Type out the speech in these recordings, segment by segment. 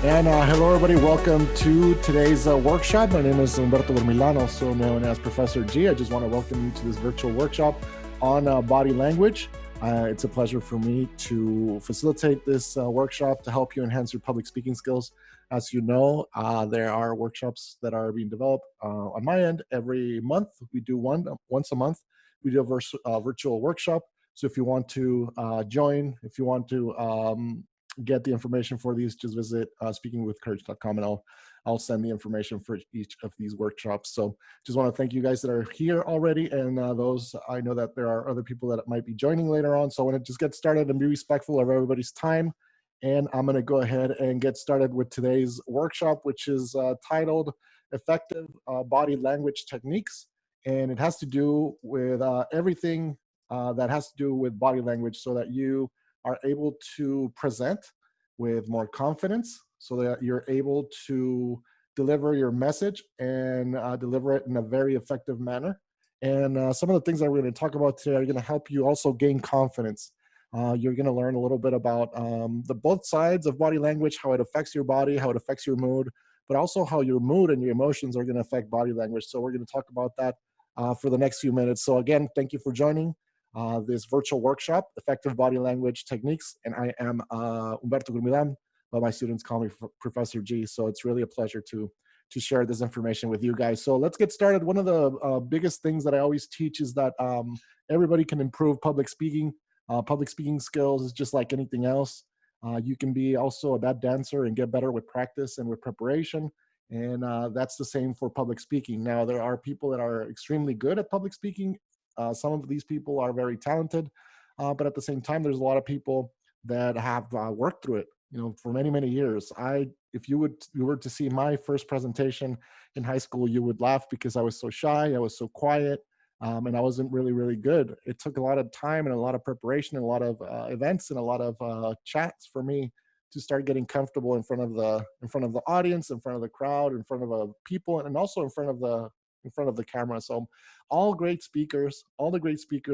And hello, everybody. Welcome to today's workshop. My name is Humberto Gurmilan, also known as Professor G. I just want to welcome you to this virtual workshop on body language. It's a pleasure for me to facilitate this workshop to help you enhance your public speaking skills. As you know, there are workshops that are being developed on my end every month. We do once a month. We do a virtual workshop. So if you want to join, if you want to get the information for these, just visit speakingwithcourage.com, and I'll send the information for each of these workshops. So just want to thank you guys that are here already, and those, I know that there are other people that might be joining later on. So I want to just get started and be respectful of everybody's time. And I'm going to go ahead and get started with today's workshop, which is titled Effective Body Language Techniques. And it has to do with everything that has to do with body language, so that you are able to present with more confidence, so that you're able to deliver your message and deliver it in a very effective manner. And some of the things that we're going to talk about today are going to help you also gain confidence. You're going to learn a little bit about the both sides of body language, how it affects your body, how it affects your mood, but also how your mood and your emotions are going to affect body language. So we're going to talk about that for the next few minutes. So again, thank you for joining this virtual workshop, Effective Body Language Techniques. And I am Humberto Gurmilan, but my students call me Professor G. So it's really a pleasure to share this information with you guys. So let's get started. One of the biggest things that I always teach is that everybody can improve public speaking. Public speaking skills is just like anything else. You can be also a bad dancer and get better with practice and with preparation. And that's the same for public speaking. Now, there are people that are extremely good at public speaking. Some of these people are very talented, but at the same time, there's a lot of people that have worked through it, for many, many years. If you were to see my first presentation in high school, you would laugh because I was so shy, I was so quiet, and I wasn't really, really good. It took a lot of time and a lot of preparation and a lot of events and a lot of chats for me to start getting comfortable in front of the audience, in front of the crowd, in front of people, and also in front of the camera. So all the great speakers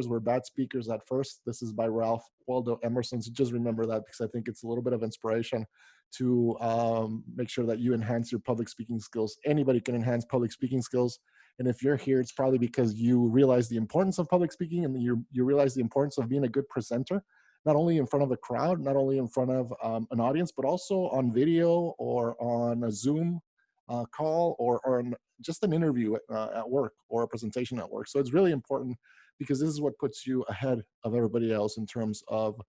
were bad speakers at first. This is by Ralph Waldo Emerson. So just remember that, because I think it's a little bit of inspiration to make sure that you enhance your public speaking skills. Anybody can enhance public speaking skills. And if you're here, it's probably because you realize the importance of public speaking, and you realize the importance of being a good presenter, not only in front of the crowd, not only in front of an audience, but also on video or on a Zoom call, or just an interview at work, or a presentation at work. So it's really important, because this is what puts you ahead of everybody else in terms of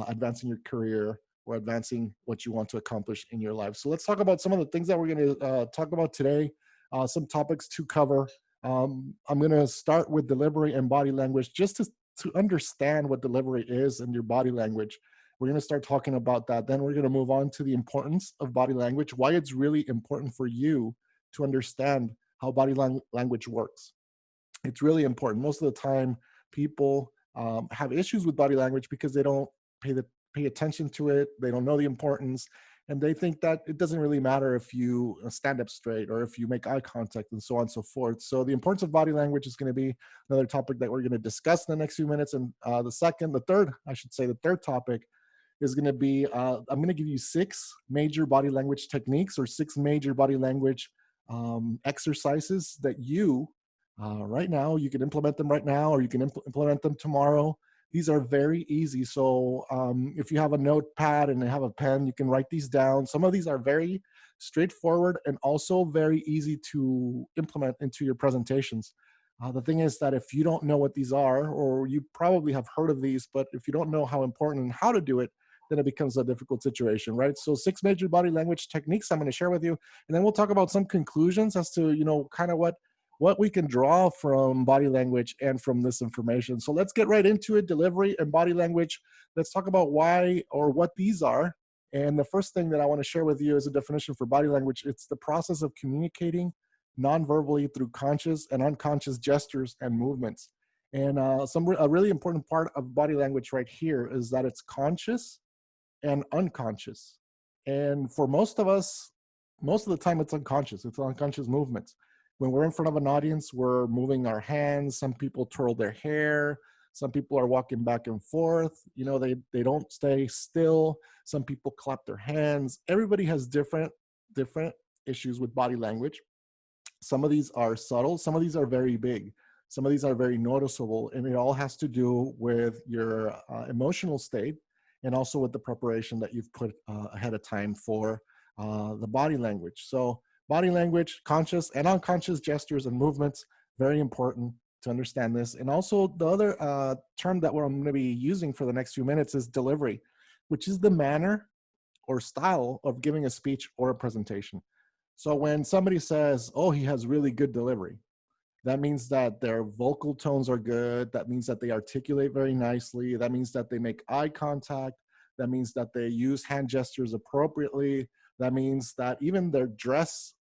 advancing your career or advancing what you want to accomplish in your life. So let's talk about some of the things that we're going to talk about today, some topics to cover. I'm going to start with delivery and body language, just to understand what delivery is and your body language. We're going to start talking about that. Then we're going to move on to the importance of body language, why it's really important for you to understand how body language works. It's really important. Most of the time, people have issues with body language because they don't pay attention to it. They don't know the importance, and they think that it doesn't really matter if you stand up straight or if you make eye contact, and so on and so forth. So the importance of body language is going to be another topic that we're going to discuss in the next few minutes. And the third topic is going to be, I'm going to give you 6 major body language techniques, or 6 major body language exercises that you, right now, you can implement them right now, or you can implement them tomorrow. These are very easy. So if you have a notepad and have a pen, you can write these down. Some of these are very straightforward and also very easy to implement into your presentations. The thing is that if you don't know what these are, or you probably have heard of these, but if you don't know how important and how to do it, then it becomes a difficult situation, right? So 6 major body language techniques I'm going to share with you, and then we'll talk about some conclusions as to, kind of what we can draw from body language and from this information. So let's get right into it, delivery and body language. Let's talk about why or what these are. And the first thing that I want to share with you is a definition for body language. It's the process of communicating non-verbally through conscious and unconscious gestures and movements. And a really important part of body language right here is that it's conscious and unconscious. And for most of us, most of the time it's unconscious. It's unconscious movements. When we're in front of an audience, we're moving our hands. Some people twirl their hair. Some people are walking back and forth. They don't stay still. Some people clap their hands. Everybody has different issues with body language. Some of these are subtle. Some of these are very big. Some of these are very noticeable, and it all has to do with your emotional state and also with the preparation that you've put ahead of time for the body language. So body language, conscious and unconscious gestures and movements, very important to understand this. And also the other term that I'm going to be using for the next few minutes is delivery, which is the manner or style of giving a speech or a presentation. So when somebody says, oh, he has really good delivery, that means that their vocal tones are good. That means that they articulate very nicely. That means that they make eye contact. That means that they use hand gestures appropriately. That means that even their dress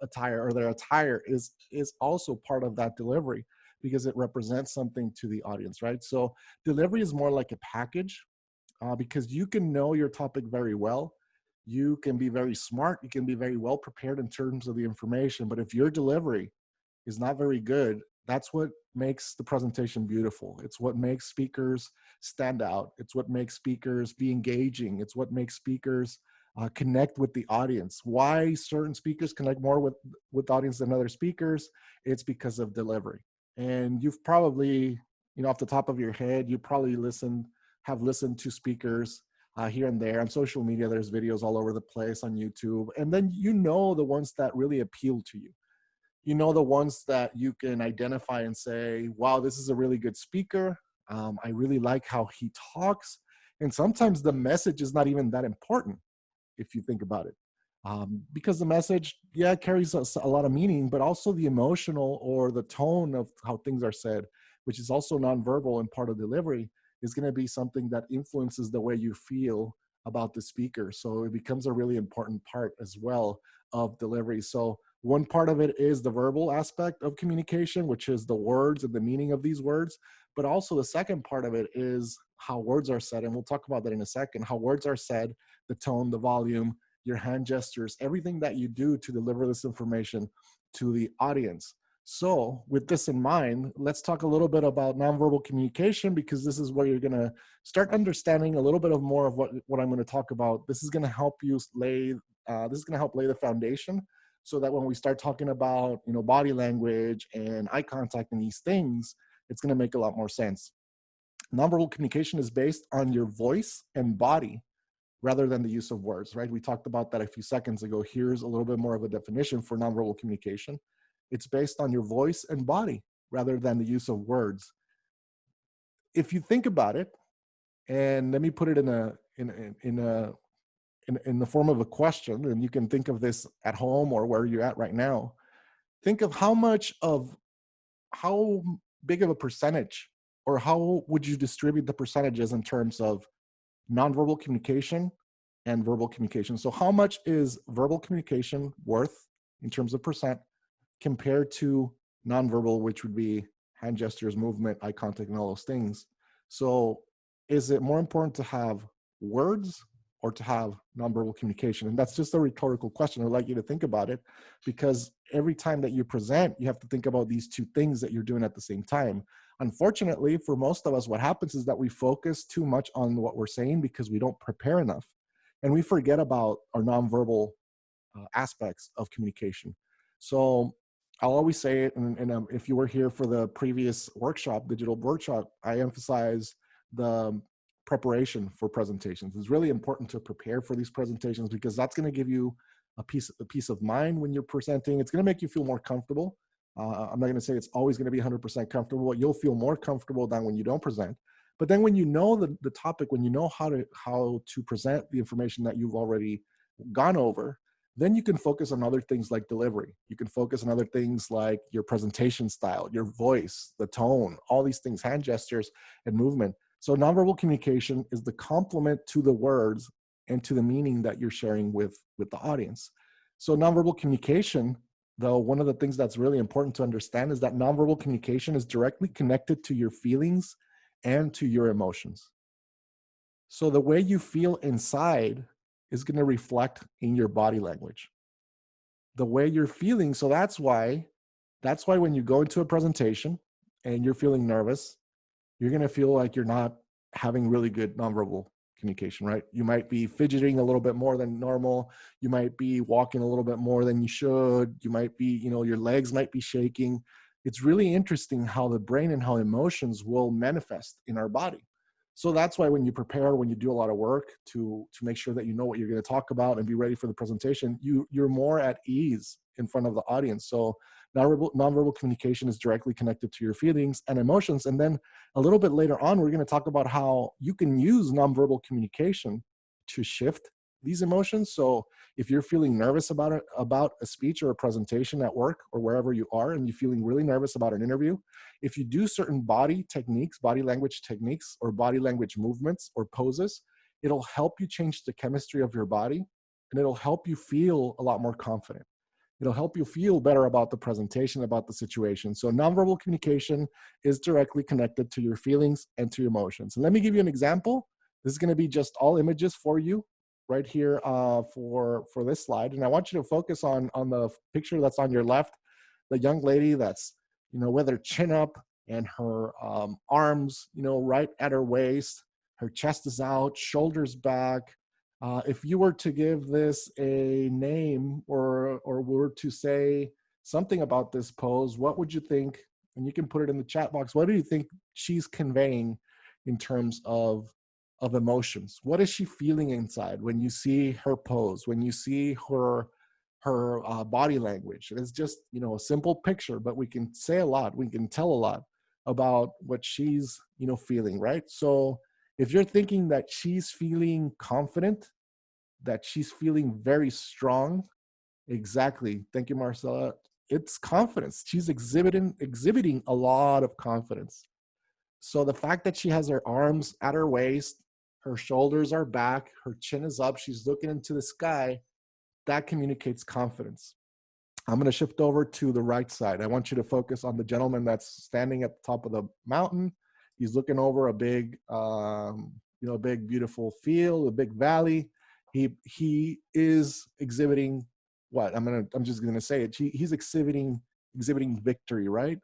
attire or their attire is also part of that delivery because it represents something to the audience, right? So delivery is more like a package because you can know your topic very well. You can be very smart. You can be very well prepared in terms of the information. But if your delivery is not very good, that's what makes the presentation beautiful. It's what makes speakers stand out. It's what makes speakers be engaging. It's what makes speakers connect with the audience. Why certain speakers connect more with the audience than other speakers? It's because of delivery. And you've probably, off the top of your head, you probably have listened to speakers here and there on social media. There's videos all over the place on YouTube. And then the ones that really appeal to you. The ones that you can identify and say, wow, this is a really good speaker. I really like how he talks. And sometimes the message is not even that important if you think about it. Because the message, carries a lot of meaning, but also the emotional or the tone of how things are said, which is also nonverbal and part of delivery, is going to be something that influences the way you feel about the speaker. So it becomes a really important part as well of delivery. So one part of it is the verbal aspect of communication, which is the words and the meaning of these words. But also the second part of it is how words are said. And we'll talk about that in a second, how words are said, the tone, the volume, your hand gestures, everything that you do to deliver this information to the audience. So with this in mind, let's talk a little bit about nonverbal communication, because this is where you're going to start understanding a little bit of more of what I'm going to talk about. This is going to help you lay the foundation so that when we start talking about, body language and eye contact and these things, it's going to make a lot more sense. Nonverbal communication is based on your voice and body rather than the use of words, right? We talked about that a few seconds ago. Here's a little bit more of a definition for nonverbal communication. It's based on your voice and body rather than the use of words. If you think about it, and let me put it in the form of a question, and you can think of this at home or where you're at right now. Think of how big of a percentage, or how would you distribute the percentages in terms of nonverbal communication and verbal communication? So how much is verbal communication worth in terms of percent compared to nonverbal, which would be hand gestures, movement, eye contact, and all those things? So is it more important to have words or to have nonverbal communication? And that's just a rhetorical question. I'd like you to think about it, because every time that you present, you have to think about these two things that you're doing at the same time. Unfortunately, for most of us, what happens is that we focus too much on what we're saying because we don't prepare enough. And we forget about our nonverbal aspects of communication. So I'll always say it, and if you were here for the previous workshop, digital workshop, I emphasize the preparation for presentations. It's really important to prepare for these presentations, because that's going to give you a peace of mind when you're presenting. It's going to make you feel more comfortable. I'm not going to say it's always going to be 100% comfortable. You'll feel more comfortable than when you don't present. But then when you know the topic, when you know how to present the information that you've already gone over, then you can focus on other things like delivery. You can focus on other things like your presentation style, your voice, the tone, all these things, hand gestures and movement. So nonverbal communication is the complement to the words and to the meaning that you're sharing with the audience. So nonverbal communication, though, one of the things that's really important to understand is that nonverbal communication is directly connected to your feelings and to your emotions. So the way you feel inside is going to reflect in your body language. The way you're feeling, so that's why when you go into a presentation and you're feeling nervous, you're going to feel like you're not having really good nonverbal communication, right? You might be fidgeting a little bit more than normal. You might be walking a little bit more than you should. You might be, your legs might be shaking. It's really interesting how the brain and how emotions will manifest in our body. So that's why when you prepare, when you do a lot of work to make sure that you know what you're going to talk about and be ready for the presentation, you're more at ease in front of the audience. So nonverbal communication is directly connected to your feelings and emotions. And then a little bit later on, we're going to talk about how you can use nonverbal communication to shift these emotions. So if you're feeling nervous about a speech or a presentation at work or wherever you are, and you're feeling really nervous about an interview, if you do certain body techniques, body language techniques, or body language movements or poses, it'll help you change the chemistry of your body, and it'll help you feel a lot more confident. It'll help you feel better about the presentation, about the situation. So nonverbal communication is directly connected to your feelings and to your emotions. And let me give you an example. This is going to be just all images for you right here for this slide. And I want you to focus on the picture that's on your left, the young lady that's, with her chin up and her arms, right at her waist. Her chest is out, shoulders back. If you were to give this a name or were to say something about this pose, what would you think? And you can put it in the chat box. What do you think she's conveying in terms of emotions? What is she feeling inside when you see her pose, when you see her body language? It's just, a simple picture, but we can say a lot. We can tell a lot about what she's, feeling, right? So if you're thinking that she's feeling confident, that she's feeling very strong, exactly. Thank you, Marcella. It's confidence. She's exhibiting a lot of confidence. So the fact that she has her arms at her waist, her shoulders are back, her chin is up, she's looking into the sky, that communicates confidence. I'm going to shift over to the right side. I want you to focus on the gentleman that's standing at the top of the mountain. He's looking over a big, a big beautiful field, a big valley. He is exhibiting what? I'm just gonna say it. He's exhibiting victory, right?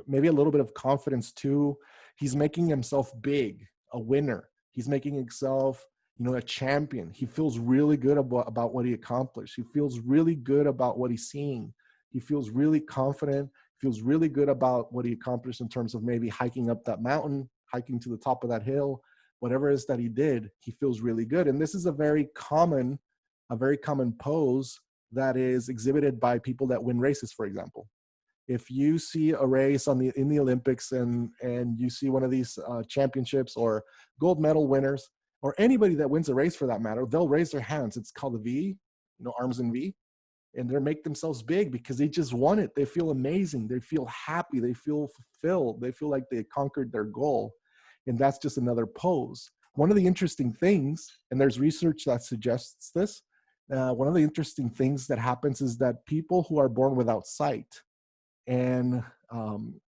Maybe a little bit of confidence too. He's making himself big, a winner. He's making himself, a champion. He feels really good about what he accomplished. He feels really good about what he's seeing. He feels really confident. Feels really good about what he accomplished in terms of maybe hiking up that mountain, hiking to the top of that hill, whatever it is that he did, he feels really good. And this is a very common pose that is exhibited by people that win races, for example. If you see a race in the Olympics and you see one of these championships or gold medal winners, or anybody that wins a race for that matter, they'll raise their hands. It's called a V, arms in V. And they make themselves big because they just won it. They feel amazing. They feel happy. They feel fulfilled. They feel like they conquered their goal. And that's just another pose. One of the interesting things, and there's research that suggests this, one of the interesting things that happens is that people who are born without sight, and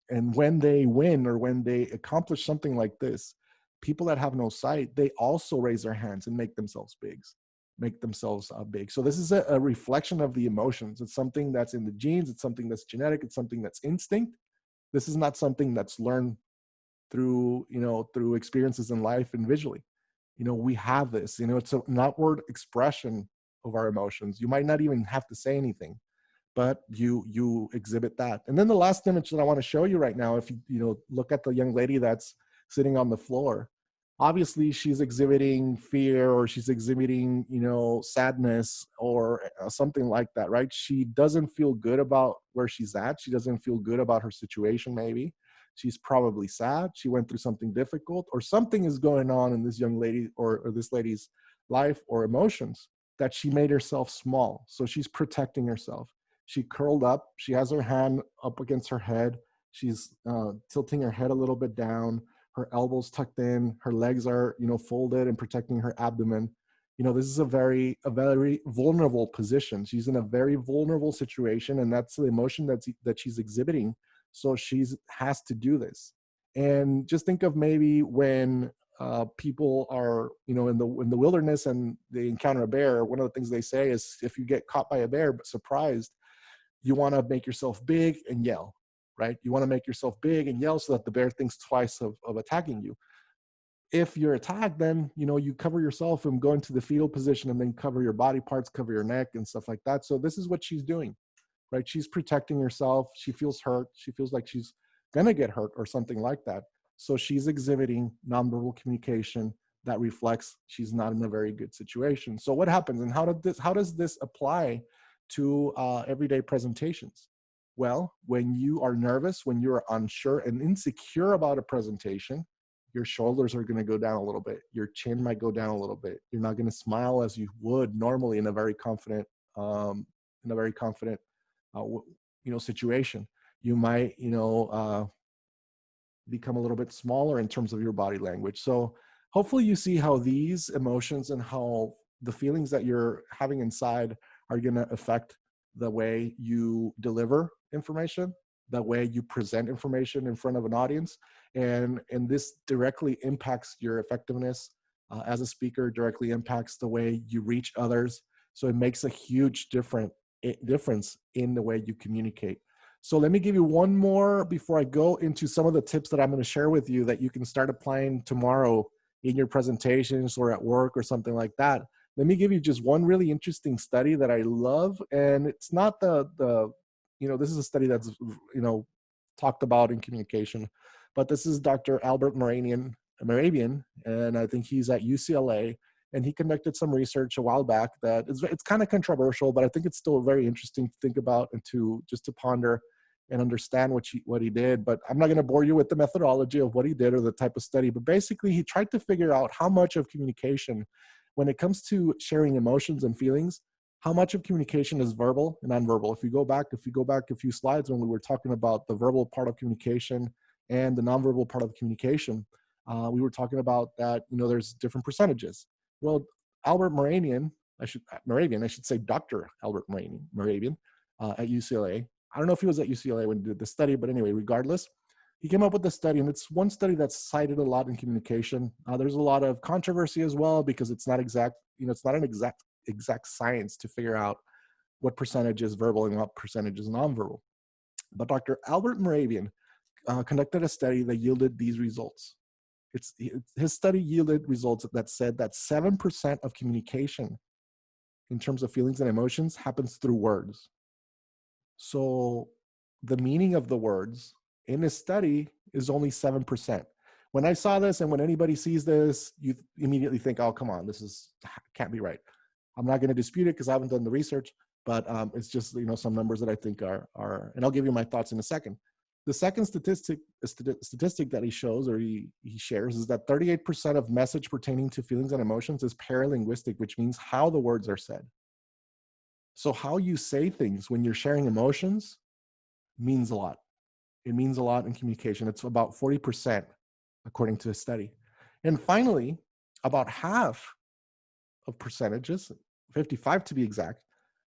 when they win or when they accomplish something like this, people that have no sight, they also raise their hands and make themselves big. So this is a reflection of the emotions. It's something that's in the genes. It's something that's genetic. It's something that's instinct. This is not something that's learned through experiences in life and visually. We have this. It's an outward expression of our emotions. You might not even have to say anything, but you exhibit that. And then the last image that I want to show you right now, if you look at the young lady that's sitting on the floor, obviously she's exhibiting fear, or she's exhibiting sadness or something like that, right? She doesn't feel good about where she's at. She doesn't feel good about her situation. Maybe she's probably sad. She went through something difficult, or something is going on in this young lady or this lady's life or emotions that she made herself small. So she's protecting herself. She curled up. She has her hand up against her head. She's tilting her head a little bit down. Her elbows tucked in. Her legs are, folded and protecting her abdomen. This is a very vulnerable position. She's in a very vulnerable situation, and that's the emotion that she's exhibiting. So she has to do this. And just think of maybe when people are, in the wilderness and they encounter a bear. One of the things they say is, if you get caught by a bear but surprised, you want to make yourself big and yell. right? You want to make yourself big and yell so that the bear thinks twice of attacking you. If you're attacked, then you cover yourself and go into the fetal position and then cover your body parts, cover your neck and stuff like that. So this is what she's doing, right? She's protecting herself. She feels hurt. She feels like she's gonna get hurt or something like that. So she's exhibiting nonverbal communication that reflects she's not in a very good situation. So what happens, and how does this apply to everyday presentations? Well, when you are nervous, when you're unsure and insecure about a presentation, your shoulders are going to go down a little bit. Your chin might go down a little bit. You're not going to smile as you would normally in a very confident, in a very confident, situation. You might, become a little bit smaller in terms of your body language. So hopefully you see how these emotions and how the feelings that you're having inside are going to affect the way you deliver information, the way you present information in front of an audience. And this directly impacts your effectiveness as a speaker, directly impacts the way you reach others. So it makes a huge difference in the way you communicate. So let me give you one more before I go into some of the tips that I'm going to share with you that you can start applying tomorrow in your presentations or at work or something like that. Let me give you just one really interesting study that I love. And it's not this is a study that's, talked about in communication, but this is Dr. Albert Mehrabian, and I think he's at UCLA. And he conducted some research a while back that it's kind of controversial, but I think it's still very interesting to think about and to ponder and understand what he did. But I'm not going to bore you with the methodology of what he did or the type of study. But basically, he tried to figure out how much of communication, when it comes to sharing emotions and feelings, how much of communication is verbal and nonverbal. If you go back a few slides when we were talking about the verbal part of communication and the nonverbal part of communication, we were talking about that, there's different percentages. Well, Mehrabian, I should say Dr. Albert Mehrabian at UCLA. I don't know if he was at UCLA when he did the study, but anyway, regardless, he came up with the study, and it's one study that's cited a lot in communication. There's a lot of controversy as well because it's not exact, it's not an exact science to figure out what percentage is verbal and what percentage is nonverbal. But Dr. Albert Mehrabian conducted a study that yielded these results. His study yielded results that said that 7% of communication in terms of feelings and emotions happens through words. So the meaning of the words in this study is only 7%. When I saw this, and when anybody sees this, you immediately think, oh, come on, can't be right. I'm not going to dispute it because I haven't done the research, but it's just, some numbers that I think are, and I'll give you my thoughts in a second. The second statistic that he shows or he shares is that 38% of message pertaining to feelings and emotions is paralinguistic, which means how the words are said. So how you say things when you're sharing emotions means a lot. It means a lot in communication. It's about 40%, according to a study. And finally, about half of percentages, 55 to be exact,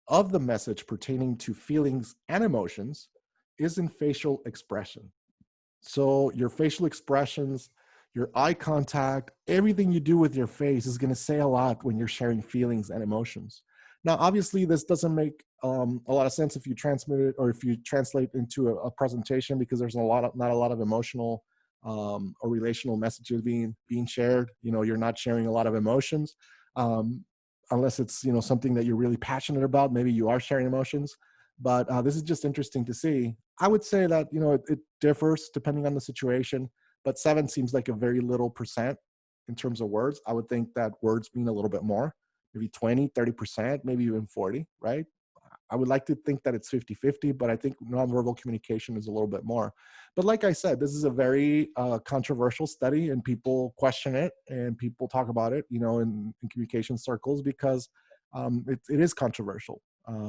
of the message pertaining to feelings and emotions is in facial expression. So your facial expressions, your eye contact, everything you do with your face is going to say a lot when you're sharing feelings and emotions. Now, obviously, this doesn't make a lot of sense if you transmit it or if you translate into a presentation, because there's not a lot of emotional or relational messages being shared. You're not sharing a lot of emotions unless it's something that you're really passionate about. Maybe you are sharing emotions. But this is just interesting to see. I would say that, it differs depending on the situation, but 7 seems like a very little percent in terms of words. I would think that words mean a little bit more, maybe 20, 30%, maybe even 40, right? I would like to think that it's 50-50, but I think nonverbal communication is a little bit more. But like I said, this is a very controversial study, and people question it and people talk about it, in communication circles because it is controversial.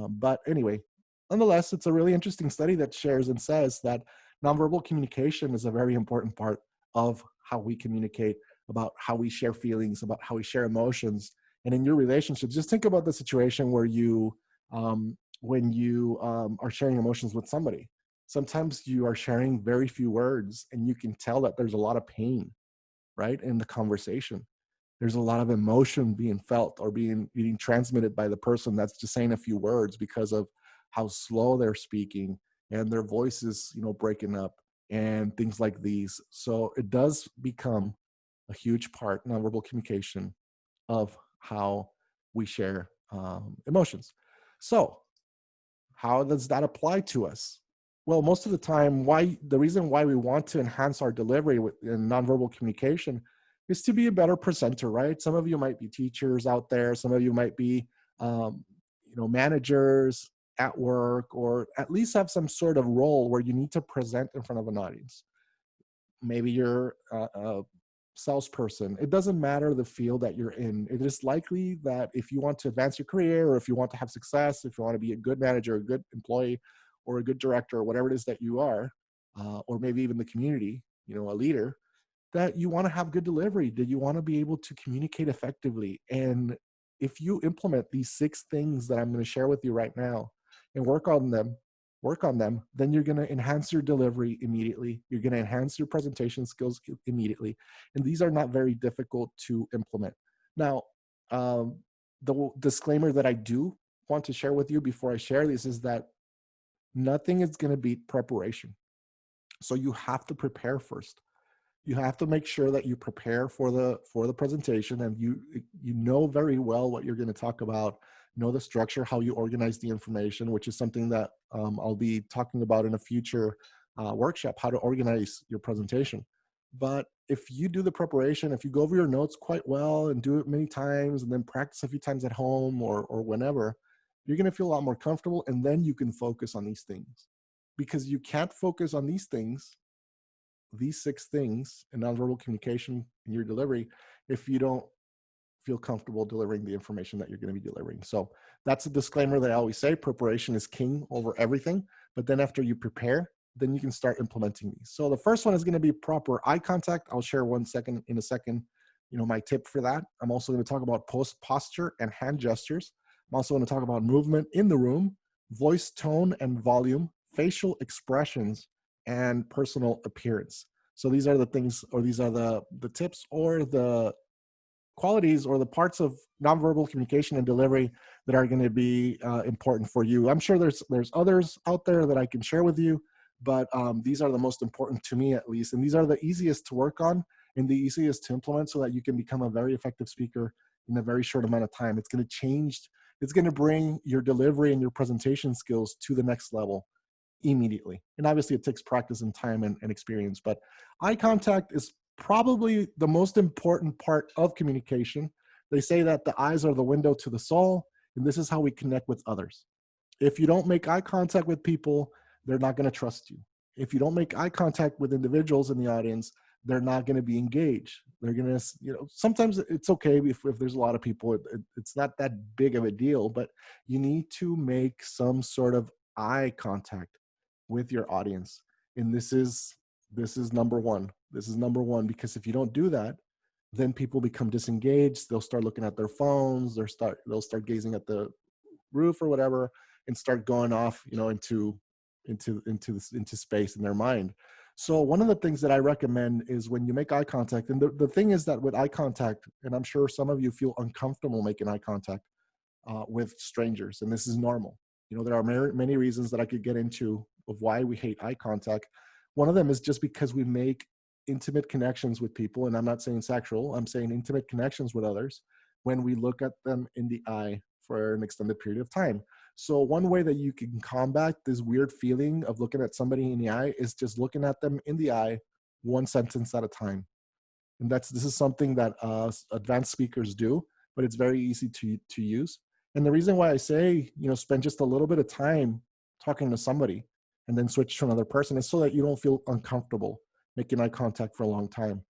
But anyway, nonetheless, it's a really interesting study that shares and says that nonverbal communication is a very important part of how we communicate, about how we share feelings, about how we share emotions. And in your relationships, just think about the situation where when you are sharing emotions with somebody. Sometimes you are sharing very few words, and you can tell that there's a lot of pain, right, in the conversation. There's a lot of emotion being felt or being transmitted by the person that's just saying a few words because of how slow they're speaking, and their voice is, breaking up and things like these. So it does become a huge part, nonverbal communication, of how we share emotions. So how does that apply to us? Well, most of the time, the reason why we want to enhance our delivery in nonverbal communication is to be a better presenter, right? Some of you might be teachers out there. Some of you might be, um, managers at work, or at least have some sort of role where you need to present in front of an audience. Maybe you're a salesperson. It doesn't matter the field that you're in. It is likely that if you want to advance your career, or if you want to have success, if you want to be a good manager, a good employee, or a good director, or whatever it is that you are, or maybe even the community, a leader, that you want to have good delivery, that you want to be able to communicate effectively. And if you implement these 6 things that I'm going to share with you right now and work on them, then you're going to enhance your delivery immediately. You're going to enhance your presentation skills immediately. And these are not very difficult to implement. Now, the disclaimer that I do want to share with you before I share this is that nothing is going to beat preparation. So you have to prepare first. You have to make sure that you prepare for the presentation, and you know very well what you're going to talk about, know the structure, how you organize the information, which is something that I'll be talking about in a future workshop, how to organize your presentation. But if you do the preparation, if you go over your notes quite well and do it many times, and then practice a few times at home or whenever, you're going to feel a lot more comfortable, and then you can focus on these things. Because you can't focus on these 6 things in nonverbal communication in your delivery if you don't feel comfortable delivering the information that you're going to be delivering. So that's a disclaimer that I always say. Preparation is king over everything. But then after you prepare, then you can start implementing these. So the first one is going to be proper eye contact. I'll share in a second, my tip for that. I'm also going to talk about posture and hand gestures. I'm also going to talk about movement in the room, voice tone and volume, facial expressions, and personal appearance. So these are the things, or these are the tips, or the qualities, or the parts of nonverbal communication and delivery that are going to be important for you. I'm sure there's others out there that I can share with you, but these are the most important to me, at least. And these are the easiest to work on and the easiest to implement, so that you can become a very effective speaker in a very short amount of time. It's going to bring your delivery and your presentation skills to the next level immediately. And obviously it takes practice and time and experience, but eye contact is probably the most important part of communication. They say that the eyes are the window to the soul, and this is how we connect with others. If you don't make eye contact with people, they're not going to trust you. If you don't make eye contact with individuals in the audience, they're not going to be engaged. They're going to, sometimes it's okay if there's a lot of people, it's not that big of a deal, but you need to make some sort of eye contact with your audience. And this is number one. This is number one, because if you don't do that, then people become disengaged. They'll start looking at their phones. They'll start gazing at the roof or whatever, and start going off, into space in their mind. So one of the things that I recommend is when you make eye contact, and the thing is that with eye contact, and I'm sure some of you feel uncomfortable making eye contact with strangers, and this is normal. There are many reasons that I could get into of why we hate eye contact. One of them is just because we make intimate connections with people, and I'm not saying sexual, I'm saying intimate connections with others, when we look at them in the eye for an extended period of time. So one way that you can combat this weird feeling of looking at somebody in the eye is just looking at them in the eye, one sentence at a time. And this is something that advanced speakers do, but it's very easy to use. And the reason why I say, spend just a little bit of time talking to somebody and then switch to another person is so that you don't feel uncomfortable making eye contact for a long time.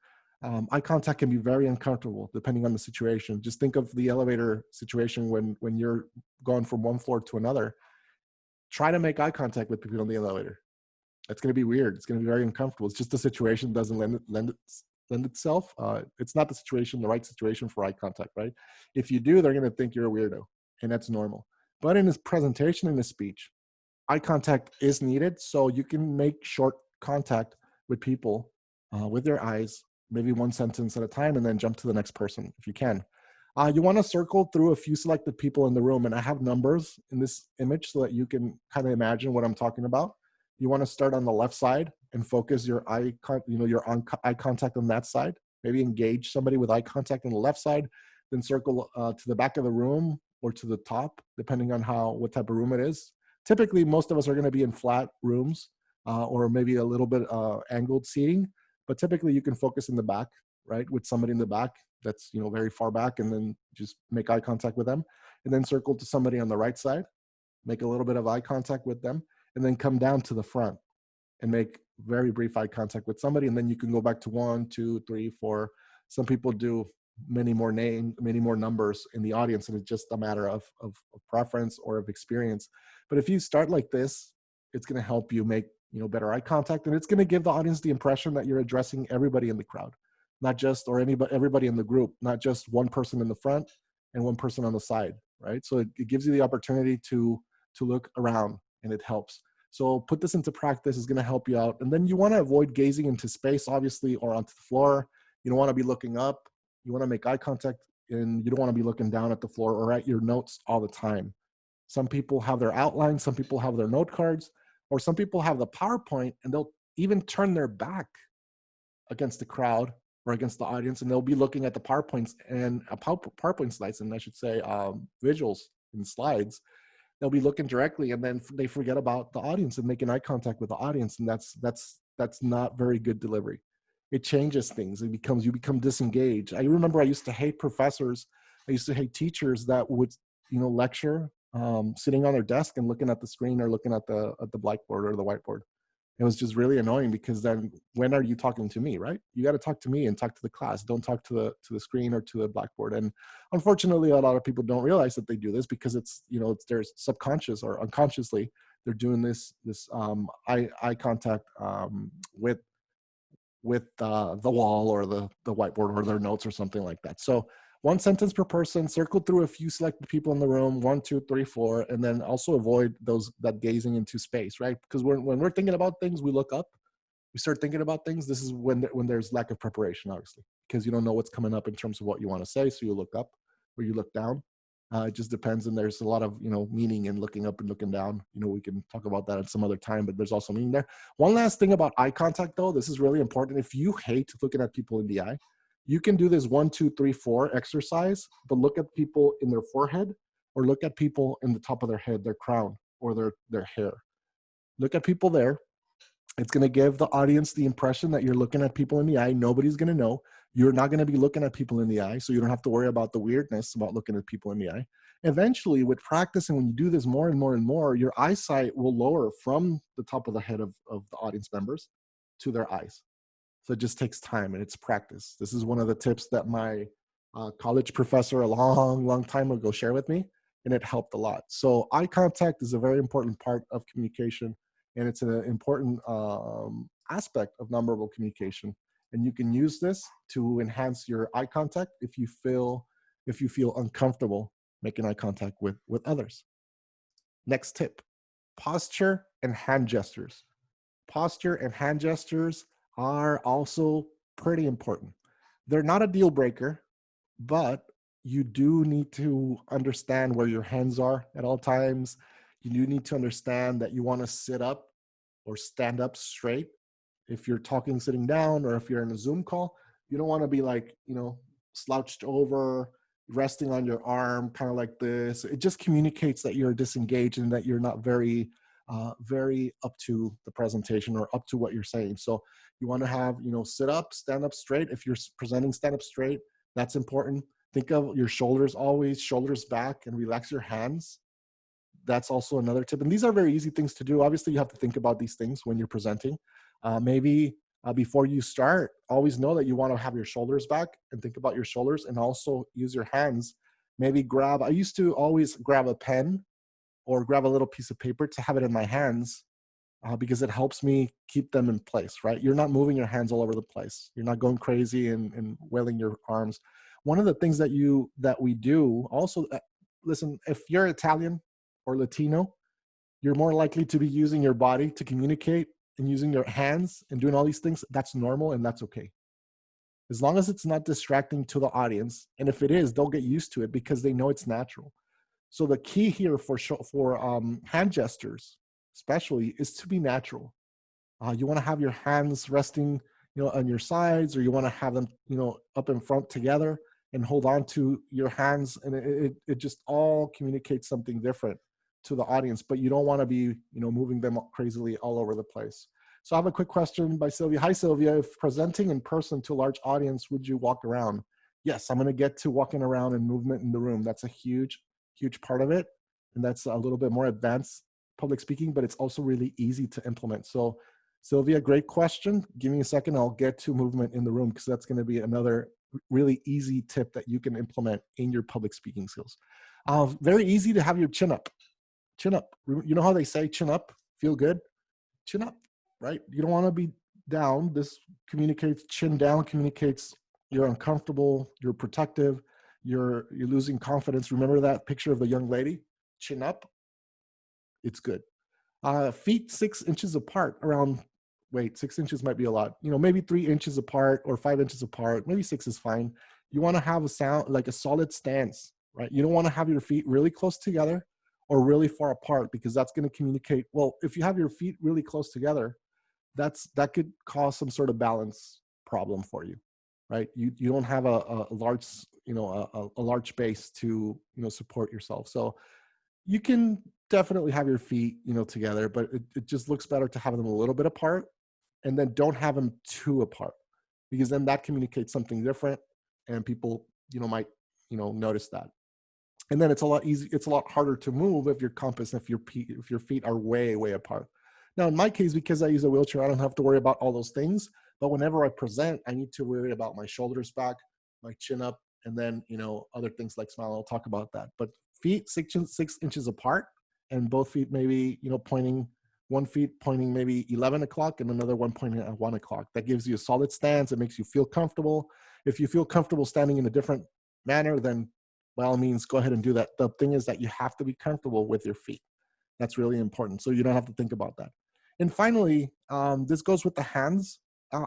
Eye contact can be very uncomfortable depending on the situation. Just think of the elevator situation when you're going from one floor to another. Try to make eye contact with people in the elevator. It's going to be weird. It's going to be very uncomfortable. It's just the situation doesn't lend itself. It's not the right situation for eye contact, right? If you do, they're going to think you're a weirdo, and that's normal. But in his presentation, in his speech, eye contact is needed, so you can make short contact with people with your eyes, maybe one sentence at a time, and then jump to the next person if you can. You want to circle through a few selected people in the room, and I have numbers in this image so that you can kind of imagine what I'm talking about. you want to start on the left side and focus your eye contact on that side. Maybe engage somebody with eye contact on the left side, then circle to the back of the room or to the top, depending on what type of room it is. Typically, most of us are going to be in flat rooms or maybe a little bit angled seating, but typically you can focus in the back, right, with somebody in the back that's very far back, and then just make eye contact with them, and then circle to somebody on the right side, make a little bit of eye contact with them, and then come down to the front and make very brief eye contact with somebody, and then you can go back to 1, 2, 3, 4. Some people do many more numbers in the audience, and it's just a matter of preference or of experience. But if you start like this, it's going to help you make better eye contact, and it's going to give the audience the impression that you're addressing everybody in the crowd, not just everybody in the group, not just one person in the front and one person on the side, right? So it gives you the opportunity to look around, and it helps. So put this into practice. Is going to help you out. And then you want to avoid gazing into space, obviously, or onto the floor. You don't want to be looking up. You want to make eye contact, and you don't want to be looking down at the floor or at your notes all the time. Some people have their outlines, some people have their note cards, or some people have the PowerPoint, and they'll even turn their back against the crowd or against the audience, and they'll be looking at the PowerPoints and PowerPoint slides, and I should say visuals and slides. They'll be looking directly, and then they forget about the audience and making eye contact with the audience, and that's not very good delivery. It changes things. You become disengaged. I remember I used to hate professors. I used to hate teachers that would lecture sitting on their desk and looking at the screen or looking at the blackboard or the whiteboard. It was just really annoying, because then when are you talking to me, right? You got to talk to me and talk to the class. Don't talk to the screen or to the blackboard. And unfortunately, a lot of people don't realize that they do this, because it's their subconscious or unconsciously they're doing this eye contact with the wall or the whiteboard or their notes or something like that. So one sentence per person, circle through a few selected people in the room, 1, 2, 3, 4, and then also avoid that gazing into space, right? Because when we're thinking about things, we look up, we start thinking about things. This is when there's lack of preparation, obviously, because you don't know what's coming up in terms of what you want to say. So you look up or you look down. It just depends, and there's a lot of meaning in looking up and looking down. We can talk about that at some other time, but there's also meaning there. One last thing about eye contact, though, this is really important. If you hate looking at people in the eye, you can do this 1, 2, 3, 4 exercise, but look at people in their forehead, or look at people in the top of their head, their crown, or their hair. Look at people there. It's going to give the audience the impression that you're looking at people in the eye. Nobody's going to know. You're not going to be looking at people in the eye, so you don't have to worry about the weirdness about looking at people in the eye. Eventually, with practice, and when you do this more and more and more, your eyesight will lower from the top of the head of the audience members to their eyes. So it just takes time, and it's practice. This is one of the tips that my college professor a long time ago shared with me, and it helped a lot. So eye contact is a very important part of communication, and it's an important aspect of nonverbal communication. And you can use this to enhance your eye contact if you feel uncomfortable making eye contact with others. Next tip: posture and hand gestures. Posture and hand gestures are also pretty important. They're not a deal breaker, but you do need to understand where your hands are at all times. You do need to understand that you want to sit up or stand up straight. If you're talking sitting down, or if you're in a Zoom call, you don't want to be slouched over, resting on your arm, kind of like this. It just communicates that you're disengaged and that you're not very up to the presentation or up to what you're saying. So you want to have, sit up, stand up straight. If you're presenting, stand up straight. That's important. Think of your shoulders always, shoulders back, and relax your hands. That's also another tip. And these are very easy things to do. Obviously, you have to think about these things when you're presenting. Maybe before you start, always know that you want to have your shoulders back, and think about your shoulders, and also use your hands. Maybe I used to always grab a pen or grab a little piece of paper to have it in my hands, because it helps me keep them in place, right? You're not moving your hands all over the place. You're not going crazy and wailing your arms. One of the things that we do also, listen, if you're Italian or Latino, you're more likely to be using your body to communicate and using your hands and doing all these things. That's normal, and that's okay. As long as it's not distracting to the audience. And if it is, they'll get used to it because they know it's natural. So the key here for hand gestures, especially, is to be natural. You want to have your hands resting, on your sides, or you want to have them, up in front together and hold on to your hands. And it just all communicates something different to the audience, but you don't want to be, moving them crazily all over the place. So I have a quick question by Sylvia. Hi, Sylvia. If presenting in person to a large audience, would you walk around? Yes, I'm going to get to walking around and movement in the room. That's a huge, huge part of it. And that's a little bit more advanced public speaking, but it's also really easy to implement. So Sylvia, great question. Give me a second. I'll get to movement in the room because that's going to be another really easy tip that you can implement in your public speaking skills. Very easy to have your chin up. Chin up. You know how they say chin up, feel good? Chin up, right? You don't want to be down. This communicates, chin down communicates you're uncomfortable, you're protective, you're losing confidence. Remember that picture of the young lady? Chin up. It's good. Feet 6 inches apart, around, wait, 6 inches might be a lot. Maybe 3 inches apart or 5 inches apart. Maybe 6 is fine. You want to have a sound like a solid stance, right? You don't want to have your feet really close together or really far apart, because that's going to communicate. Well, if you have your feet really close together, that could cause some sort of balance problem for you, right? You don't have a large, a large base to, support yourself. So you can definitely have your feet, together, but it just looks better to have them a little bit apart, and then don't have them too apart, because then that communicates something different, and people, might, notice that. And then it's a lot harder to move if your compass, if your feet are way, way apart. Now, in my case, because I use a wheelchair, I don't have to worry about all those things. But whenever I present, I need to worry about my shoulders back, my chin up, and then, other things like smile. I'll talk about that. But feet 6 inches apart, and both feet maybe, pointing, one feet pointing maybe 11 o'clock and another one pointing at 1 o'clock. That gives you a solid stance. It makes you feel comfortable. If you feel comfortable standing in a different manner, then by all means, go ahead and do that. The thing is that you have to be comfortable with your feet. That's really important. So you don't have to think about that. And finally, this goes with the hands.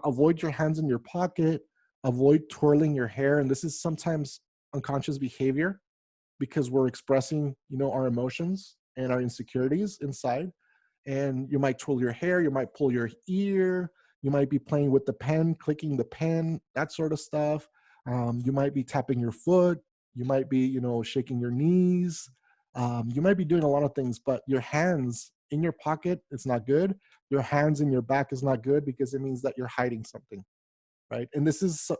Avoid your hands in your pocket. Avoid twirling your hair. And this is sometimes unconscious behavior, because we're expressing, our emotions and our insecurities inside. And you might twirl your hair. You might pull your ear. You might be playing with the pen, clicking the pen, that sort of stuff. You might be tapping your foot. You might be, shaking your knees. You might be doing a lot of things, but your hands in your pocket, it's not good. Your hands in your back is not good, because it means that you're hiding something, right? And this is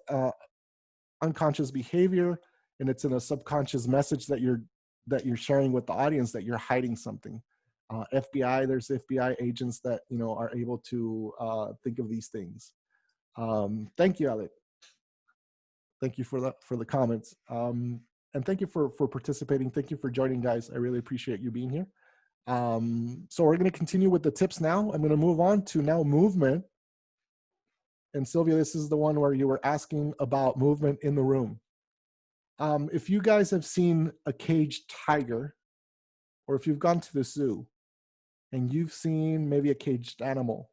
unconscious behavior, and it's in a subconscious message that you're sharing with the audience, that you're hiding something. There's FBI agents that, are able to think of these things. Thank you, Alec. Thank you for the comments. And thank you for participating. Thank you for joining, guys. I really appreciate you being here. So we're going to continue with the tips now. I'm going to move on to now movement. And Sylvia, this is the one where you were asking about movement in the room. If you guys have seen a caged tiger, or if you've gone to the zoo and you've seen maybe a caged animal,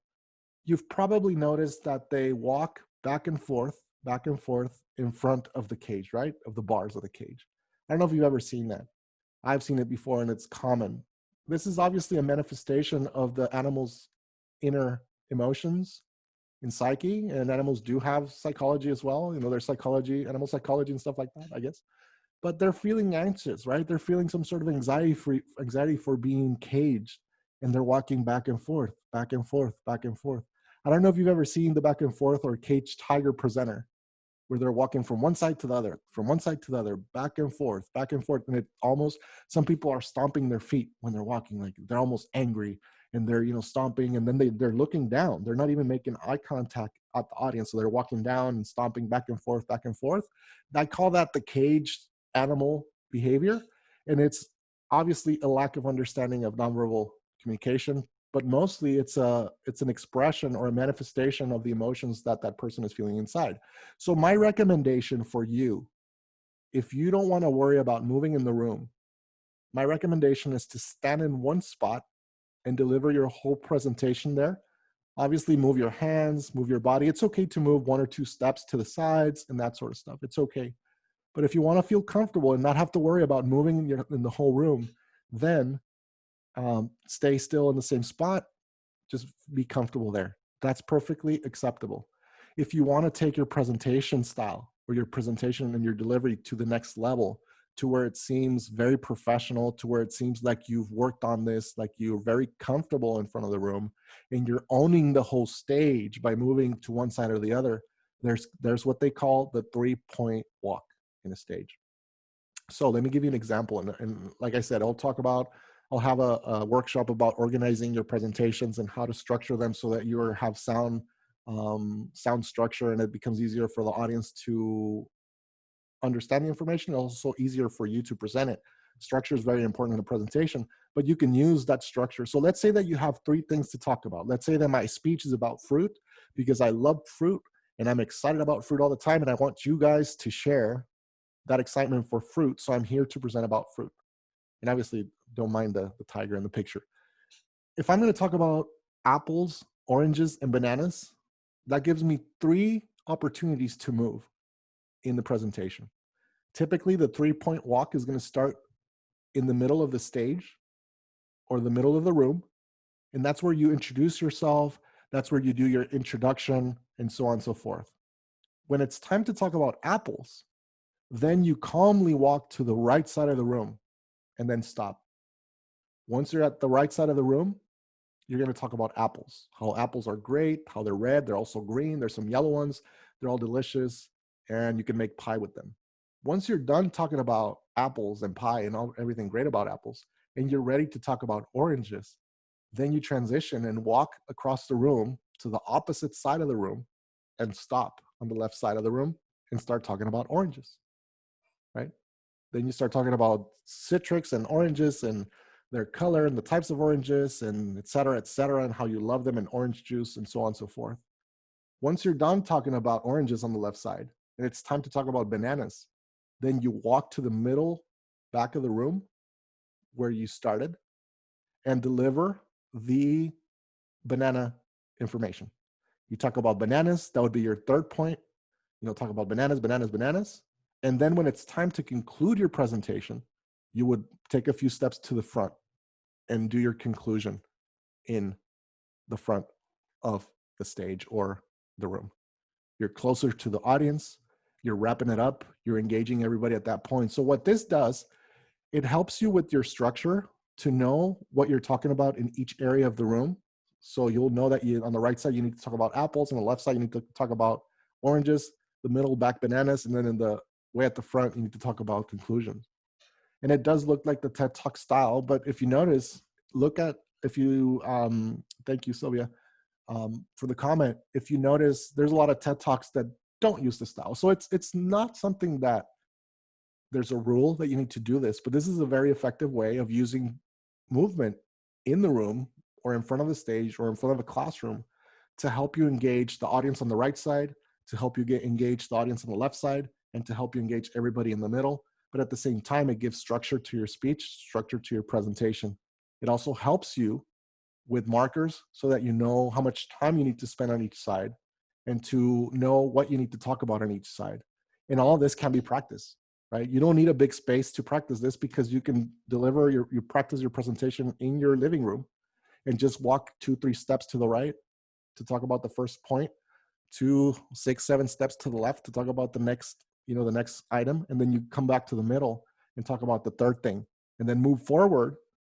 you've probably noticed that they walk back and forth in front of the cage, right? Of the bars of the cage. I don't know if you've ever seen that. I've seen it before, and it's common. This is obviously a manifestation of the animal's inner emotions and psyche, and animals do have psychology as well. Their psychology, animal psychology and stuff like that, I guess. But they're feeling anxious, right? They're feeling some sort of anxiety for being caged, and they're walking back and forth, back and forth, back and forth. I don't know if you've ever seen the back and forth or caged tiger presenter, where they're walking from one side to the other, back and forth, and it almost, some people are stomping their feet when they're walking, like they're almost angry, and they're, stomping, and then they're looking down. They're not even making eye contact at the audience, so they're walking down and stomping back and forth, back and forth. I call that the caged animal behavior, and it's obviously a lack of understanding of nonverbal communication, but mostly it's an expression or a manifestation of the emotions that person is feeling inside. So my recommendation for you, if you don't want to worry about moving in the room, my recommendation is to stand in one spot and deliver your whole presentation there. Obviously, move your hands, move your body. It's okay to move 1 or 2 steps to the sides and that sort of stuff. It's okay. But if you want to feel comfortable and not have to worry about moving in the whole room, then stay still in the same spot, just be comfortable there. That's perfectly acceptable. If you want to take your presentation style or your presentation and your delivery to the next level, to where it seems very professional, to where it seems like you've worked on this, like you're very comfortable in front of the room and you're owning the whole stage by moving to one side or the other, there's what they call the 3-point walk in a stage. So let me give you an example. And like I said, I'll have a workshop about organizing your presentations and how to structure them so that you have sound structure, and it becomes easier for the audience to understand the information, and also easier for you to present it. Structure is very important in the presentation, but you can use that structure. So let's say that you have 3 things to talk about. Let's say that my speech is about fruit because I love fruit and I'm excited about fruit all the time, and I want you guys to share that excitement for fruit. So I'm here to present about fruit. And obviously, don't mind the tiger in the picture. If I'm going to talk about apples, oranges, and bananas, that gives me 3 opportunities to move in the presentation. Typically, the 3-point walk is going to start in the middle of the stage or the middle of the room. And that's where you introduce yourself. That's where you do your introduction and so on and so forth. When it's time to talk about apples, then you calmly walk to the right side of the room and then stop. Once you're at the right side of the room, you're going to talk about apples, how apples are great, how they're red, they're also green, there's some yellow ones, they're all delicious, and you can make pie with them. Once you're done talking about apples and pie and everything great about apples, and you're ready to talk about oranges, then you transition and walk across the room to the opposite side of the room and stop on the left side of the room and start talking about oranges, right? Then you start talking about citrus and oranges and their color and the types of oranges and et cetera, and how you love them and orange juice and so on and so forth. Once you're done talking about oranges on the left side and it's time to talk about bananas, then you walk to the middle back of the room where you started and deliver the banana information. You talk about bananas, that would be your 3rd point. Talk about bananas, bananas, bananas. And then when it's time to conclude your presentation, you would take a few steps to the front and do your conclusion in the front of the stage or the room. You're closer to the audience, you're wrapping it up, you're engaging everybody at that point. So what this does, it helps you with your structure to know what you're talking about in each area of the room. So you'll know that on the right side, you need to talk about apples, on the left side, you need to talk about oranges, the middle back bananas, and then in the way at the front, you need to talk about conclusions. And it does look like the TED Talk style, but if you notice, thank you, Sylvia, for the comment. If you notice, there's a lot of TED Talks that don't use the style. So it's not something that there's a rule that you need to do this, but this is a very effective way of using movement in the room or in front of the stage or in front of a classroom to help you engage the audience on the right side, to help you engage the audience on the left side, and to help you engage everybody in the middle. But at the same time, it gives structure to your speech, structure to your presentation. It also helps you with markers so that you know how much time you need to spend on each side and to know what you need to talk about on each side. And all of this can be practiced, right? You don't need a big space to practice this because you can you practice your presentation in your living room and just walk 2-3 steps to the right to talk about the first point, 2, 6, 7 steps to the left to talk about the next item. And then you come back to the middle and talk about the 3rd thing, and then move forward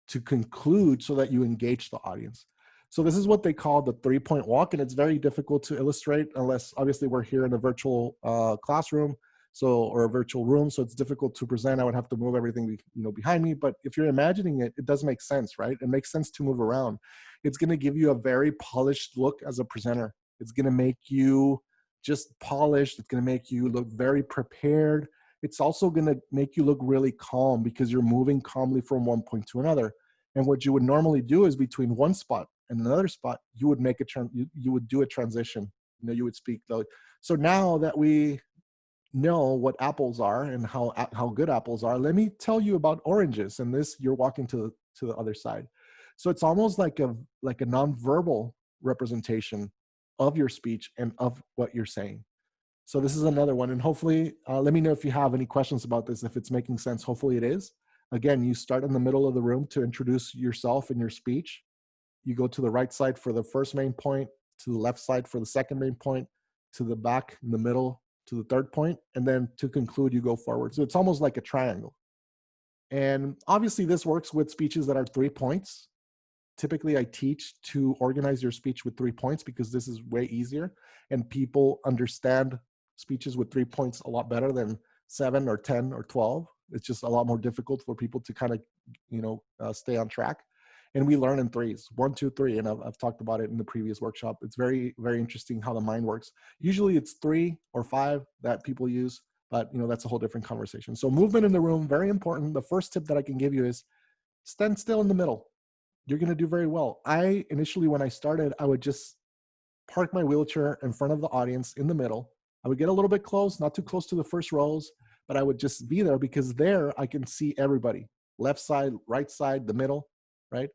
to conclude so that you engage the audience. So this is what they call the 3-point walk, and it's very difficult to illustrate unless obviously we're here in a virtual classroom, or a virtual room, so it's difficult to present. I would have to move everything behind me, but if you're imagining it, it does make sense, right? It makes sense to move around. It's going to give you a very polished look as a presenter. It's going to make you just polished. It's going to make you look very prepared. It's also going to make you look really calm because you're moving calmly from one point to another. And what you would normally do is between one spot and another spot, you would make you would do a transition. You would speak. So now that we know what apples are and how good apples are, let me tell you about oranges. And this, you're walking to the other side. So it's almost like a nonverbal representation of your speech and of what you're saying. So this is another one. And hopefully, let me know if you have any questions about this, if it's making sense. Hopefully it is. Again, you start in the middle of the room to introduce yourself and your speech. You go to the right side for the first main point, to the left side for the second main point, to the back in the middle to the third point, and then to conclude, you go forward. So it's almost like a triangle. And obviously this works with speeches that are 3 points. Typically I teach to organize your speech with 3 points because this is way easier and people understand speeches with 3 points a lot better than 7 or 10 or 12. It's just a lot more difficult for people to kind of, stay on track. And we learn in threes, 1, 2, 3. And I've talked about it in the previous workshop. It's very, very interesting how the mind works. Usually it's 3 or 5 that people use, but that's a whole different conversation. So movement in the room, very important. The first tip that I can give you is stand still in the middle. You're going to do very well. Initially, when I started, I would just park my wheelchair in front of the audience in the middle. I would get a little bit close, not too close to the first rows, but I would just be there because there I can see everybody, left side, right side, the middle, right?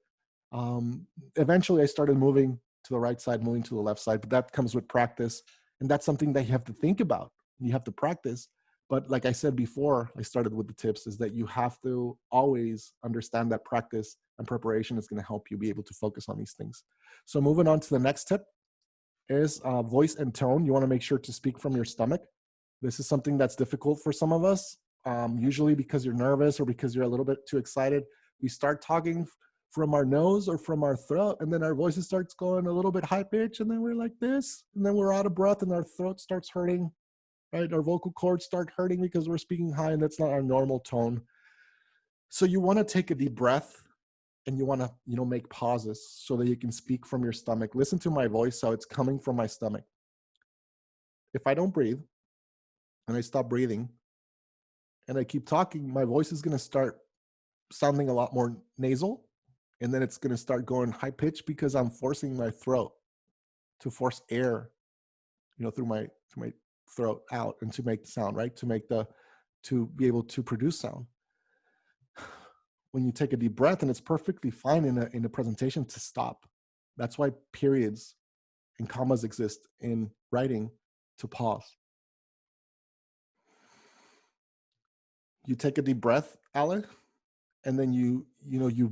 Eventually I started moving to the right side, moving to the left side, but that comes with practice. And that's something that you have to think about. You have to practice. But like I said before, I started with the tips, is that you have to always understand that practice and preparation is going to help you be able to focus on these things. So moving on to the next tip is voice and tone. You want to make sure to speak from your stomach. This is something that's difficult for some of us, usually because you're nervous or because you're a little bit too excited. We start talking from our nose or from our throat, and then our voices starts going a little bit high pitch, and then we're like this, and then we're out of breath and our throat starts hurting, right? Our vocal cords start hurting because we're speaking high and that's not our normal tone. So you want to take a deep breath and you want to, make pauses so that you can speak from your stomach. Listen to my voice, how it's coming from my stomach. If I don't breathe and I stop breathing and I keep talking, my voice is going to start sounding a lot more nasal. And then it's going to start going high pitch because I'm forcing my throat to force air, through my throat out and to make the sound, right? To be able to produce sound. When you take a deep breath, and it's perfectly fine in a presentation to stop. That's why periods and commas exist in writing, to pause. You take a deep breath, Ale, and then you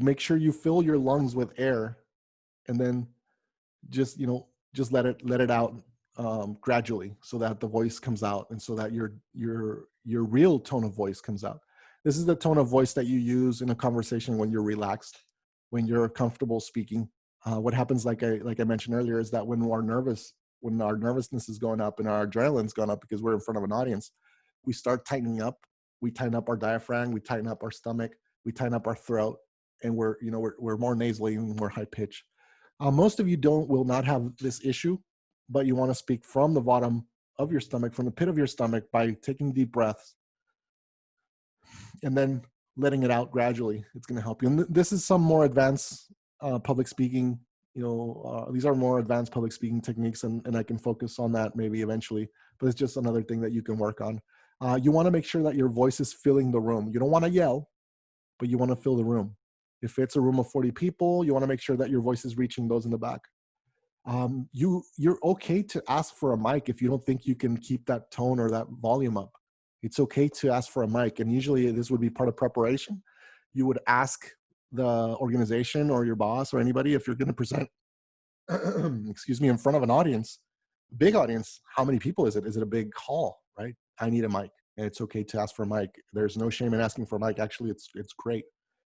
make sure you fill your lungs with air, and then just let it out gradually, so that the voice comes out, and so that your real tone of voice comes out. This is the tone of voice that you use in a conversation when you're relaxed, when you're comfortable speaking. What happens, like I mentioned earlier, is that when our nervousness is going up and our adrenaline's gone up because we're in front of an audience, we start tightening up. We tighten up our diaphragm, we tighten up our stomach, we tighten up our throat, and we're more nasally and more high pitch. Most of you will not have this issue, but you want to speak from the bottom of your stomach, from the pit of your stomach, by taking deep breaths and then letting it out gradually. It's going to help you. And this is some more advanced public speaking. These are more advanced public speaking techniques, and I can focus on that maybe eventually. But it's just another thing that you can work on. You want to make sure that your voice is filling the room. You don't want to yell, but you want to fill the room. If it's a room of 40 people, you want to make sure that your voice is reaching those in the back. You're okay to ask for a mic if you don't think you can keep that tone or that volume up. It's okay to ask for a mic, and usually this would be part of preparation. You would ask the organization or your boss or anybody, if you're going to present, in front of an audience, big audience, how many people is it? Is it a big hall, right? I need a mic, and it's okay to ask for a mic. There's no shame in asking for a mic. Actually, it's great.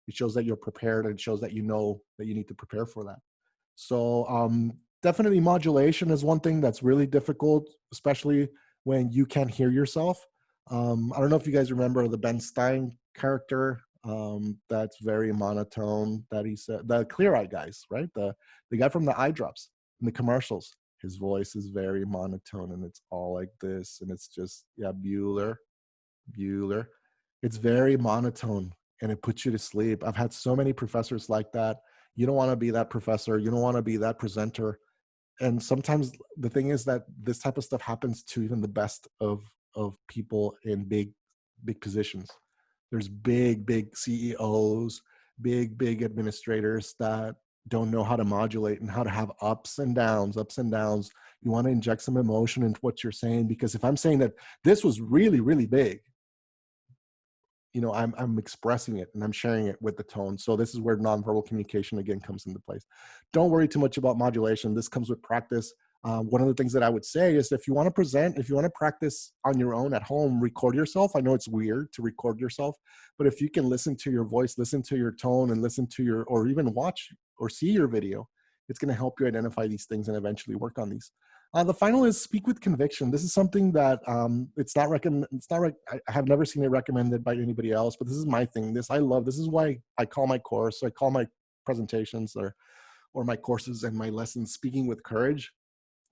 It shows that you're prepared, and it shows that you know that you need to prepare for that. So definitely modulation is one thing that's really difficult, especially when you can't hear yourself. I don't know if you guys remember the Ben Stein character. That's very monotone, that he said, the Clear Eye guys, right? The guy from the eye drops in the commercials. His voice is very monotone, and it's all like this, and it's just, yeah, Bueller. It's very monotone, and it puts you to sleep. I've had so many professors like that. You don't want to be that professor. You don't want to be that presenter. And sometimes the thing is that this type of stuff happens to even the best of people in big positions. There's big CEOs, big administrators that don't know how to modulate and how to have ups and downs. You want to inject some emotion into what you're saying, because if I'm saying that this was really, really big, I'm expressing it and I'm sharing it with the tone. So this is where nonverbal communication again comes into place. Don't worry too much about modulation. This comes with practice. One of the things that I would say is if you want to present, if you want to practice on your own at home, record yourself. I know it's weird to record yourself, but if you can listen to your voice, listen to your tone, and listen to or even watch or see your video, it's going to help you identify these things and eventually work on these. The final is speak with conviction. This is something that it's not recommend. It's not. I have never seen it recommended by anybody else, but this is my thing. This I love. This is why I call my course. I call my presentations or my courses and my lessons "Speaking with Courage."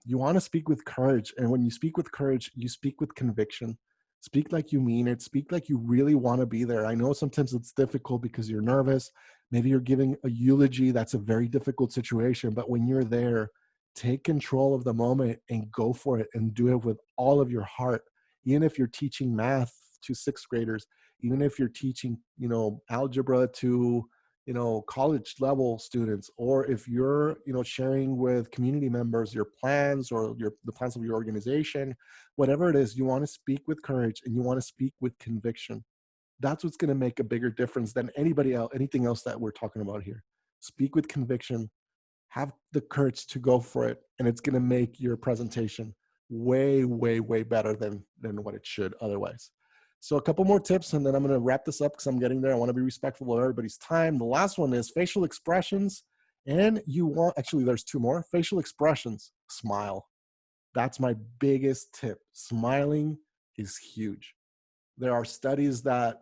You want to speak with courage, and when you speak with courage, you speak with conviction. Speak like you mean it. Speak like you really want to be there. I know sometimes it's difficult because you're nervous. Maybe you're giving a eulogy. That's a very difficult situation, but when you're there, take control of the moment and go for it and do it with all of your heart. Even if you're teaching math to sixth graders, even if you're teaching, algebra to, college level students, or if you're, sharing with community members your plans or the plans of your organization, whatever it is, you want to speak with courage and you want to speak with conviction. That's what's going to make a bigger difference than anything else that we're talking about here. Speak with conviction, have the courage to go for it, and it's going to make your presentation way, way, way better than what it should otherwise. So a couple more tips, and then I'm going to wrap this up because I'm getting there. I want to be respectful of everybody's time. The last one is facial expressions, and actually there's two more. Facial expressions, smile. That's my biggest tip. Smiling is huge. There are studies that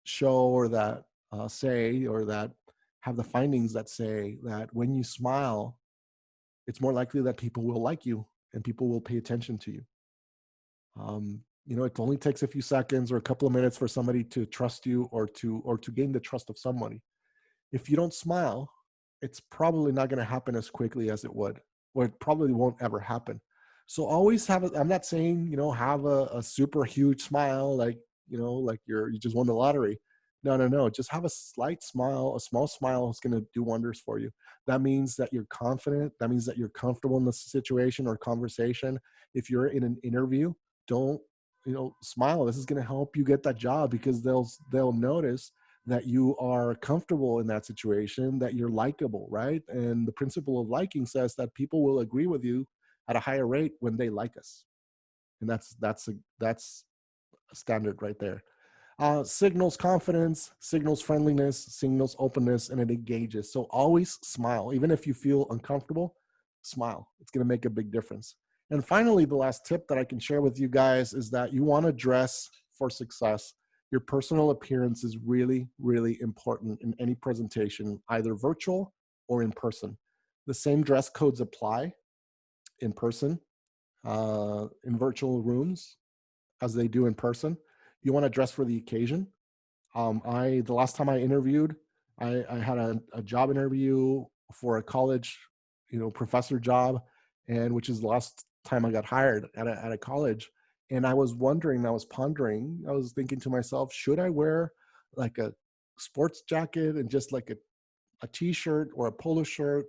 show or that say or that have the findings that say that when you smile, it's more likely that people will like you and people will pay attention to you. It only takes a few seconds or a couple of minutes for somebody to trust you or to gain the trust of somebody. If you don't smile, it's probably not going to happen as quickly as it would, or it probably won't ever happen. So always I'm not saying, have a super huge smile, like you just won the lottery. No. Just have a slight smile, a small smile is going to do wonders for you. That means that you're confident. That means that you're comfortable in the situation or conversation. If you're in an interview, don't, smile. This is going to help you get that job because they'll notice that you are comfortable in that situation, that you're likable, right? And the principle of liking says that people will agree with you at a higher rate when they like us. And that's a standard right there. Signals confidence, signals friendliness, signals openness, and it engages. So always smile. Even if you feel uncomfortable, smile. It's going to make a big difference. And finally, the last tip that I can share with you guys is that you want to dress for success. Your personal appearance is really, really important in any presentation, either virtual or in person. The same dress codes apply in person, in virtual rooms, as they do in person. You want to dress for the occasion. The last time I interviewed, I had a job interview for a college, professor job, and which is the last time I got hired at a college. And I was wondering, I was pondering, I was thinking to myself, should I wear like a sports jacket and just like a t-shirt or a polo shirt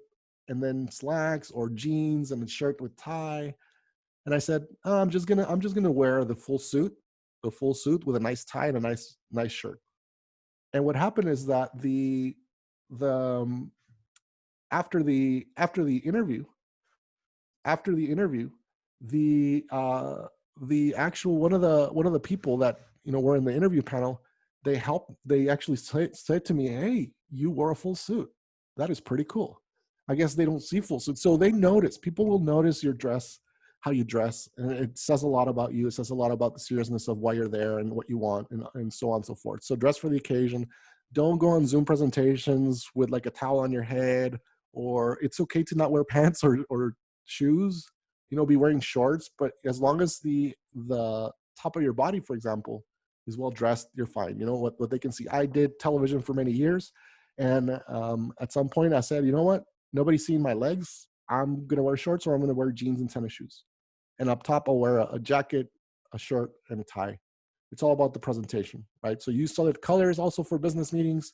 and then slacks, or jeans and a shirt with tie? And I said, oh, I'm just gonna wear the full suit with a nice tie and a nice shirt. And what happened is that the after the interview, the actual one of the people that were in the interview panel, they actually said to me, hey, you wore a full suit. That is pretty cool. I guess they don't see full suits, so people will notice your dress, how you dress, and it says a lot about you. It says a lot about the seriousness of why you're there and what you want, and so on and so forth. So dress for the occasion. Don't go on Zoom presentations with like a towel on your head, or it's okay to not wear pants or shoes. Be wearing shorts, but as long as the top of your body, for example, is well dressed, you're fine. What they can see. I did television for many years, and at some point I said, you know what? Nobody's seeing my legs. I'm gonna wear shorts, or I'm gonna wear jeans and tennis shoes. And up top, I'll wear a jacket, a shirt, and a tie. It's all about the presentation, right? So use solid colors also for business meetings,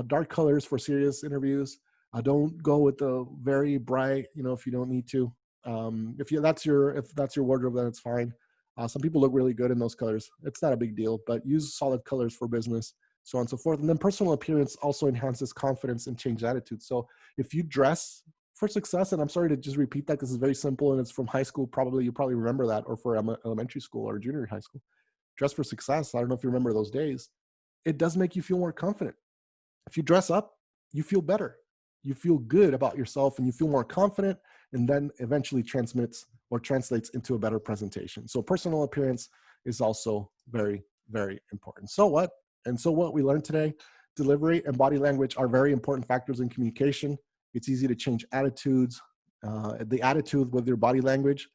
dark colors for serious interviews. Don't go with the very bright, if you don't need to. If that's your wardrobe, then it's fine. Some people look really good in those colors. It's not a big deal, but use solid colors for business, so on and so forth. And then personal appearance also enhances confidence and change attitude. So if you dress for success, and I'm sorry to just repeat that because it's very simple and it's from high school, probably you probably remember that, or for elementary school or junior high school. Dress for success. I don't know if you remember those days. It does make you feel more confident. If you dress up, you feel better. You feel good about yourself and you feel more confident, and then eventually transmits or translates into a better presentation. So personal appearance is also very, very important. So what? And so what we learned today, delivery and body language are very important factors in communication. It's easy to change attitudes, the attitude with your body language,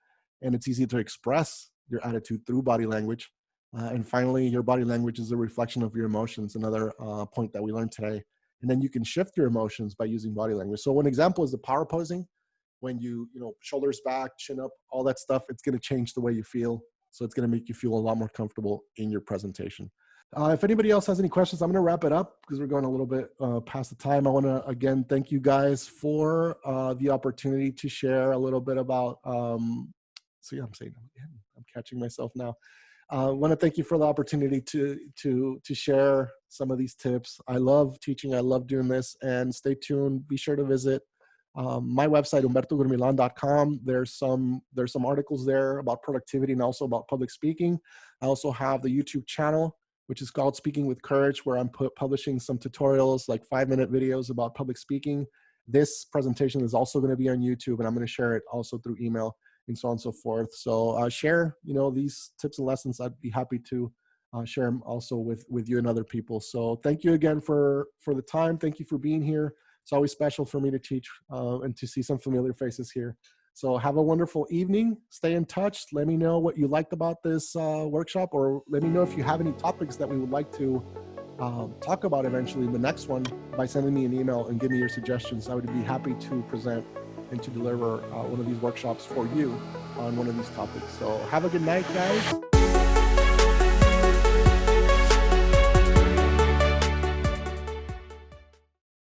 and it's easy to express your attitude through body language. And finally, your body language is a reflection of your emotions, another point that we learned today. And then you can shift your emotions by using body language. So one example is the power posing. When you shoulders back, chin up, all that stuff, it's going to change the way you feel. So it's going to make you feel a lot more comfortable in your presentation. If anybody else has any questions, I'm going to wrap it up because we're going a little bit past the time. I want to, again, thank you guys for the opportunity to share a little bit about, so yeah, I'm catching myself now. I want to thank you for the opportunity to share some of these tips. I love teaching. I love doing this. And stay tuned. Be sure to visit my website, humbertogurmilan.com. There's some articles there about productivity and also about public speaking. I also have the YouTube channel, which is called Speaking with Courage, where I'm publishing some tutorials, like 5-minute videos about public speaking. This presentation is also going to be on YouTube, and I'm going to share it also through email and so on and so forth. So share, these tips and lessons. I'd be happy to share them also with you and other people. So thank you again for the time. Thank you for being here. It's always special for me to teach and to see some familiar faces here. So have a wonderful evening. Stay in touch. Let me know what you liked about this workshop, or let me know if you have any topics that we would like to talk about eventually in the next one by sending me an email and give me your suggestions. I would be happy to present and to deliver one of these workshops for you on one of these topics. So have a good night, guys.